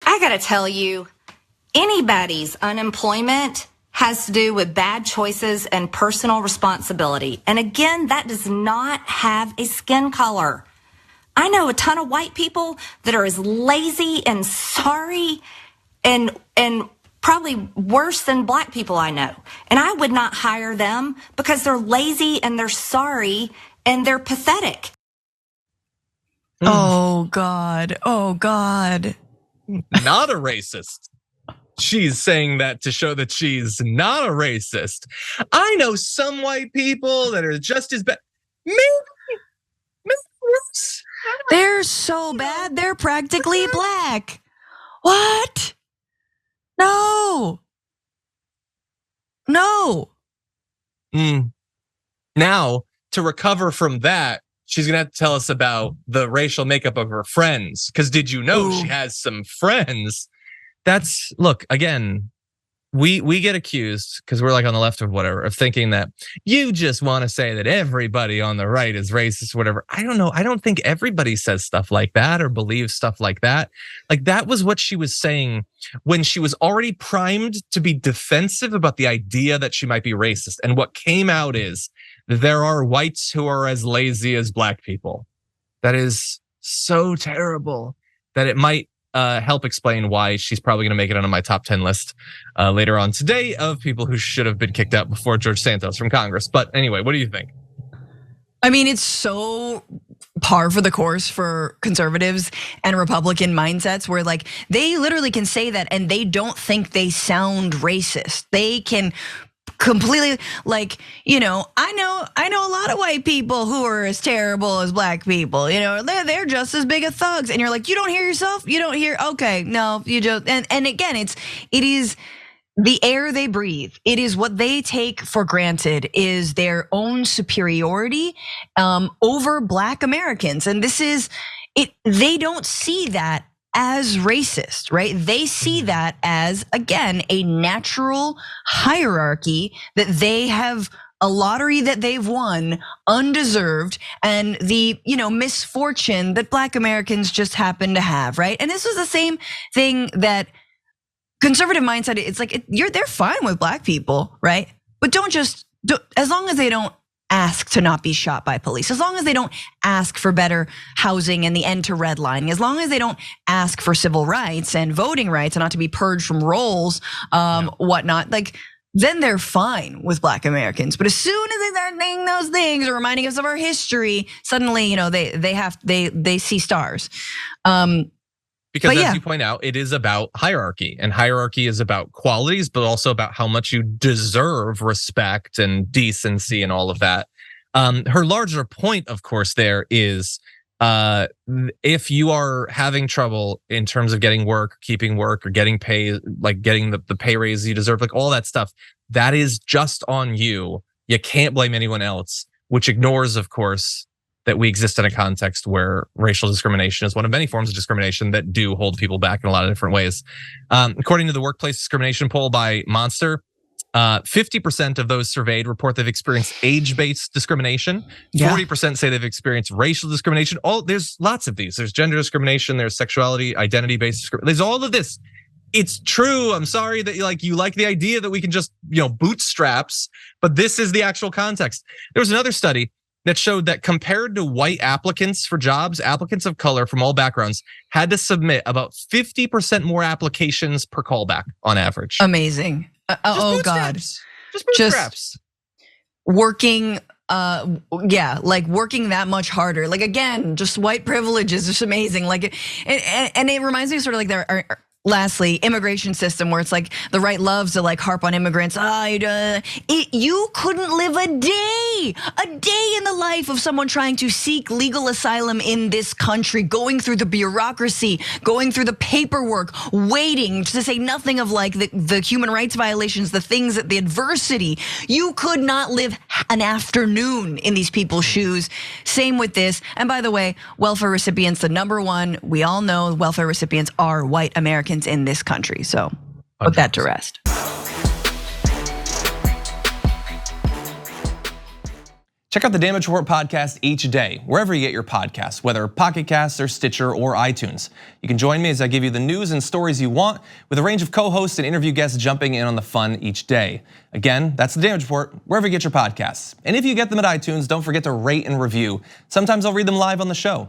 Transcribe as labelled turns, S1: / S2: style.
S1: I gotta tell you, anybody's unemployment has to do with bad choices and personal responsibility. And again, that does not have a skin color. I know a ton of white people that are as lazy and sorry and probably worse than black people I know. And I would not hire them because they're lazy and they're sorry and they're pathetic.
S2: Oh, God. Oh, God.
S3: Not a racist. She's saying that to show that she's not a racist. I know some white people that are just as bad. Maybe worse.
S2: They're so bad, they're practically black. What? No.
S3: Now, to recover from that, she's gonna have to tell us about the racial makeup of her friends. Because did you know she has some friends? Look, again, we get accused, because we're like on the left or whatever, of thinking that you just want to say that everybody on the right is racist or whatever. I don't know. I don't think everybody says stuff like that or believes stuff like that. Like, that was what she was saying when she was already primed to be defensive about the idea that she might be racist. And what came out is there are whites who are as lazy as black people. That is so terrible that it might help explain why she's probably going to make it on my top 10 list later on today of people who should have been kicked out before George Santos from Congress. But anyway, what do you think?
S2: I mean, it's so par for the course for conservatives and Republican mindsets where like they literally can say that and they don't think they sound racist. They can completely like, I know a lot of white people who are as terrible as black people. They're just as big as thugs. And you're like, you don't hear yourself? You don't hear? Okay, no, you just and again, it is the air they breathe. It is what they take for granted is their own superiority over black Americans. And this is it, they don't see that as racist, right? They see that as, again, a natural hierarchy that they have a lottery that they've won undeserved and the, misfortune that black Americans just happen to have, right? And this was the same thing that conservative mindset, it's like, they're fine with black people, right? But as long as they don't ask to not be shot by police, as long as they don't ask for better housing and the end to redlining, as long as they don't ask for civil rights and voting rights and not to be purged from rolls, whatnot, like then they're fine with black Americans. But as soon as they start saying those things or reminding us of our history, suddenly, they see stars.
S3: Because as you point out, it is about hierarchy, and hierarchy is about qualities, but also about how much you deserve respect and decency and all of that. Her larger point, of course, there is if you are having trouble in terms of getting work, keeping work, or getting pay, like getting the pay raise you deserve, like all that stuff, that is just on you. You can't blame anyone else, which ignores, of course, that we exist in a context where racial discrimination is one of many forms of discrimination that do hold people back in a lot of different ways. According to the workplace discrimination poll by Monster, 50% of those surveyed report they've experienced age-based discrimination. 40% say they've experienced racial discrimination. There's lots of these. There's gender discrimination. There's sexuality, identity-based discrimination. There's all of this. It's true. I'm sorry that you like the idea that we can just bootstraps, but this is the actual context. There was another study that showed that compared to white applicants for jobs, applicants of color from all backgrounds had to submit about 50% more applications per callback on average.
S2: Amazing. Oh God.
S3: Just bootstraps.
S2: Working, like working that much harder. Like again, just white privilege is just amazing. Like, and it reminds me sort of like there are. Lastly, immigration system where it's like the right loves to like harp on immigrants. You couldn't live a day in the life of someone trying to seek legal asylum in this country, going through the bureaucracy, going through the paperwork, waiting, to say nothing of like the human rights violations, the things that the adversity. You could not live an afternoon in these people's shoes. Same with this. And by the way, welfare recipients, the number one, we all know welfare recipients are white Americans in this country. So put that to rest.
S4: Check out the Damage Report podcast each day, wherever you get your podcasts, whether Pocket Casts or Stitcher or iTunes. You can join me as I give you the news and stories you want, with a range of co-hosts and interview guests jumping in on the fun each day. Again, that's the Damage Report, wherever you get your podcasts. And if you get them at iTunes, don't forget to rate and review. Sometimes I'll read them live on the show.